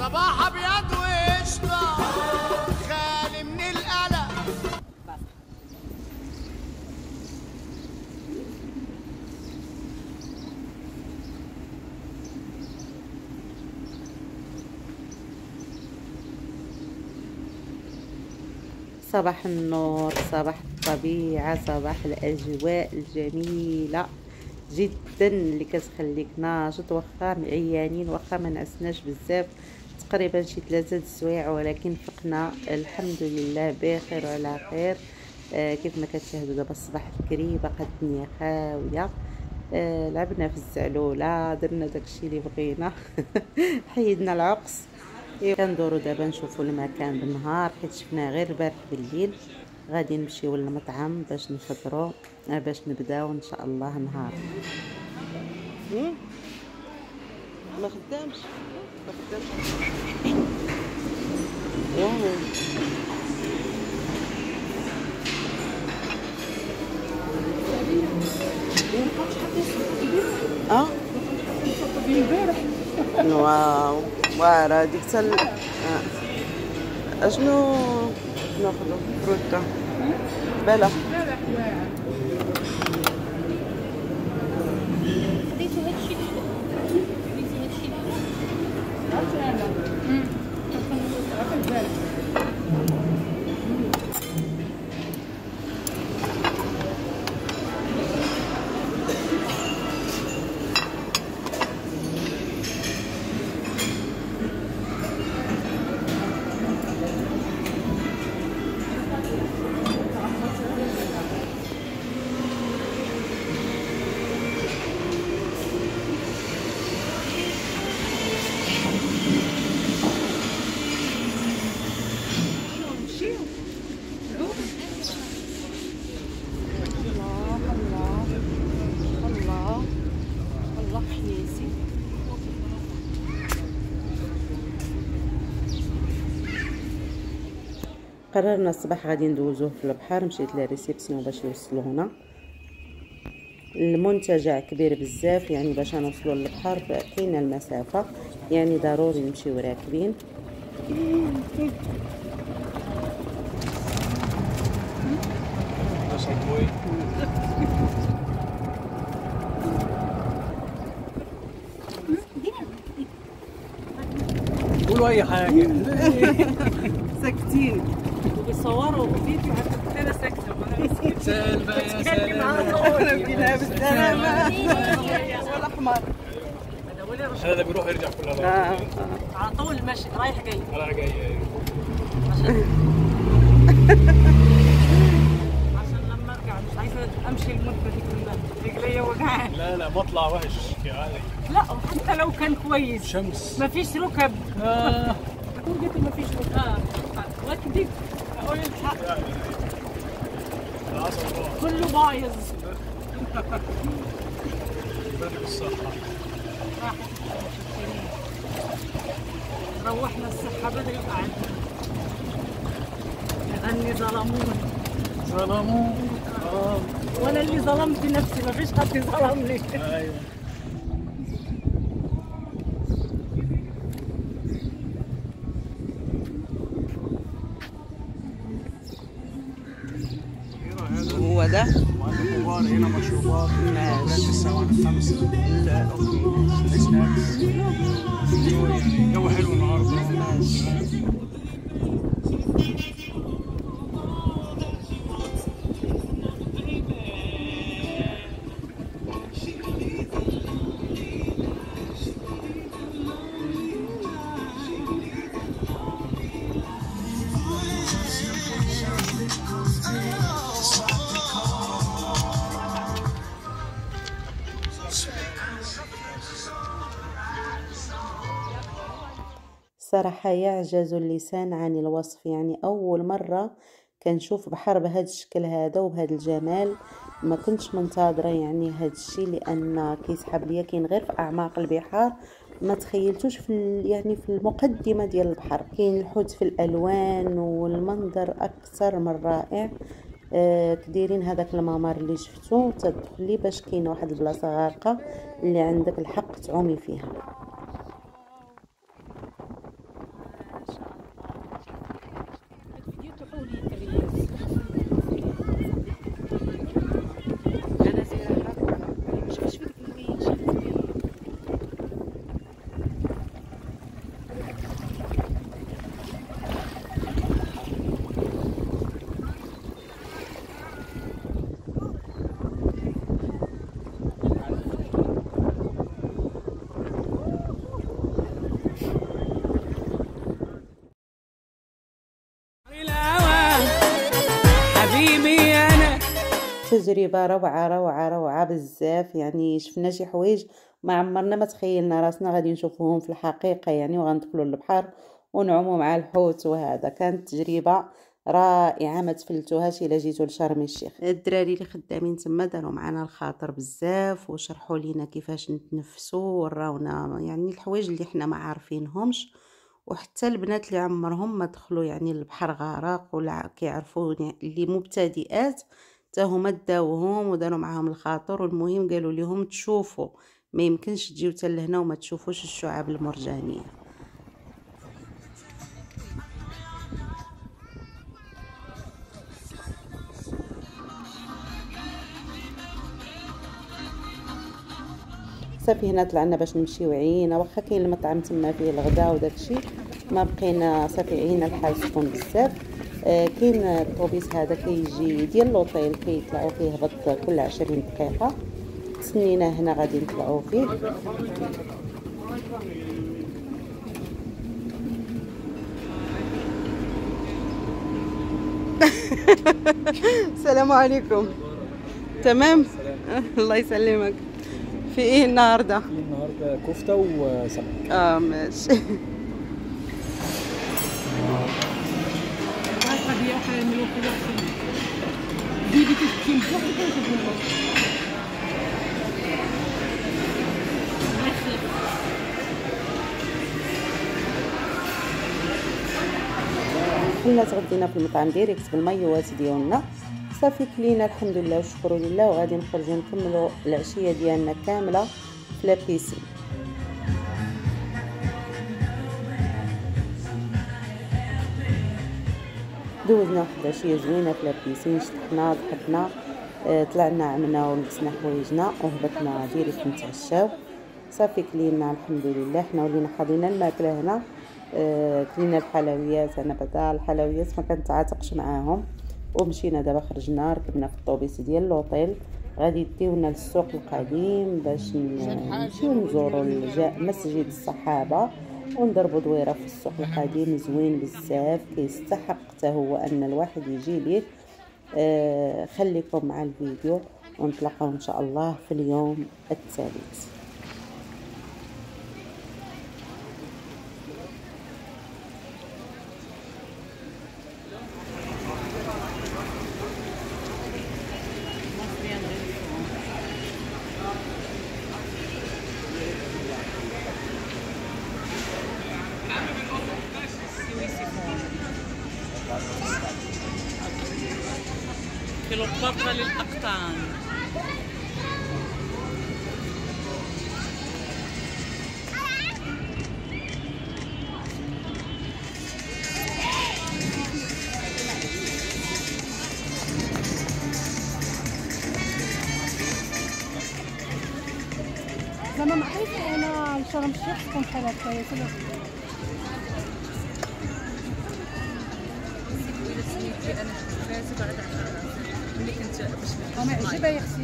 صباح ابيض وقشطه خالي من القلق. صباح النور، صباح الطبيعة، صباح الأجواء الجميلة جدا اللي كتخليك ناشط، واخا عيانين، واخا ما نعسناش بزاف، تقريبا شي 3 سوايع، ولكن فقنا الحمد لله بخير وعلى خير. كيف ما كتشاهدوا دابا الصباح بكري باقا الدنيا خاويه. لعبنا في الزعلوله، درنا داكشي اللي بغينا حيدنا العقص. كندورو دابا نشوفوا المكان بالنهار، حيت شفناه غير البارح بالليل. غادي نمشيو للمطعم باش نفطروا، باش نبداو ان شاء الله نهار. ما خدامش واو واعره هذيك حتى اشنو ناخذ فروتا بلا قررنا الصباح غادي ندوزوه في البحر. مشيت للريسبسيون باش يوصلونا. المنتجع كبير بزاف، يعني باش نوصلوا للبحر كاينه المسافه، يعني ضروري نمشيو راكبين. قولوا اي حاجه. ساكتين وبيصوروا فيديو حتى انا ساكته. سلمى يا بنا بالسلامه. والاحمر هذا بيروح يرجع كلها على طول ماشي رايح جاي رايح جاي. عشان لما ارجع مش عايزه امشي المده دي كلها، رجليا وجعانه. لا مطلع وحش يا علي. لا حتى لو كان كويس شمس مفيش ركب. اكون جيت مفيش ركب. واكدب اقول الحق كله بايظ. بدك الصحة. روحنا الصحة بدري وقعدنا لأني ظلموني. وأنا اللي ظلمت نفسي، مفيش حد ظلمني. ايوه هو ده. وعندك كبار هنا مشروبات لغايه الساعه 5. لا اوكي سناكس. يعني جو حلو النهارده. صراحة يعجز اللسان عن الوصف، يعني أول مرة كنشوف بحر بهذا الشكل هذا وبهذا الجمال. ما كنتش منتظرة يعني هذا الشيء، لأن كيسحب ليا كاين غير في أعماق البحار، ما تخيلتوش في يعني في المقدمة ديال البحر. كاين الحوت في الألوان والمنظر أكثر من رائع. كديرين هذاك الممر اللي شفتو تدخلي باش كاينه واحد البلاصه غارقه اللي عندك الحق تعومي فيها. انا زيرة مش في ديك الوين شي حبيبي انا. تجربة روعة روعة روعة بزاف، يعني شفنا شي حوايج ما عمرنا ما تخيلنا راسنا غادي نشوفوهم في الحقيقة يعني، وغندخلوا للبحر ونعوموا مع الحوت، وهذا كانت تجربة رائعة ما تفلتوهاش الا جيتوا لشرم الشيخ. الدراري اللي خدامين تما داروا معنا الخاطر بزاف وشرحوا لينا كيفاش نتنفسوا وراونا يعني الحوايج اللي حنا ما عارفينهمش، وحتى البنات اللي عمرهم ما دخلوا يعني البحر غرق ولا كيعرفوا اللي مبتدئات حتى هما داوهم وداروا معاهم الخاطر، والمهم قالوا لهم تشوفوا ما يمكنش تجيو حتى لهنا وما تشوفوش الشعاب المرجانيه. صافي هنا طلعنا باش نمشيو عينا، واخا كاين المطعم تما فيه الغداء وداكشي ما بقينا، صافي عينا الحال سخون بزاف. كاين الطوبيس هذا كيجي ديال لوطيل كيطلعوا فيه هبط كل 20 دقيقه، تسنينا هنا غادي نطلعوا فيه. السلام عليكم. تمام. الله يسلمك. في ايه النهارده؟ في النهارده كفته وسمك. ماشي. حنا تغدينا في المطعم ديريكت بالمايوات ديالنا، صافي كلينا الحمد لله والشكر لله، وغادي نخرجوا نكملوا العشيه ديالنا كامله في لابيسين. دوزنا واحد العشيه زوينه في لابيسين، شطحنا ضحكنا، طلعنا عملنا ولبسنا حوايجنا وهبطنا ديريكت نتعشاو. صافي كلينا الحمد لله، حنا ولينا حاضينا الماكله هنا. كلينا الحلويات، انا بعدا الحلويات ما كنتعاتقش معاهم. ومشينا دابا خرجنا ركبنا في الطوبيس ديال لوطيل، غادي يديونا للسوق القديم باش نمشيو نزوروا مسجد الصحابه ونضربوا دويره في السوق القديم، زوين بزاف كيستحق حتى هو ان الواحد يجي ليه. خليكم مع الفيديو ونتلاقاو ان شاء الله في اليوم الثالث. كليوباترا للأقطان. زعما ما عرفتش انا لشرم الشيخ تكون بحال هكايا انا عجبها يا اختي.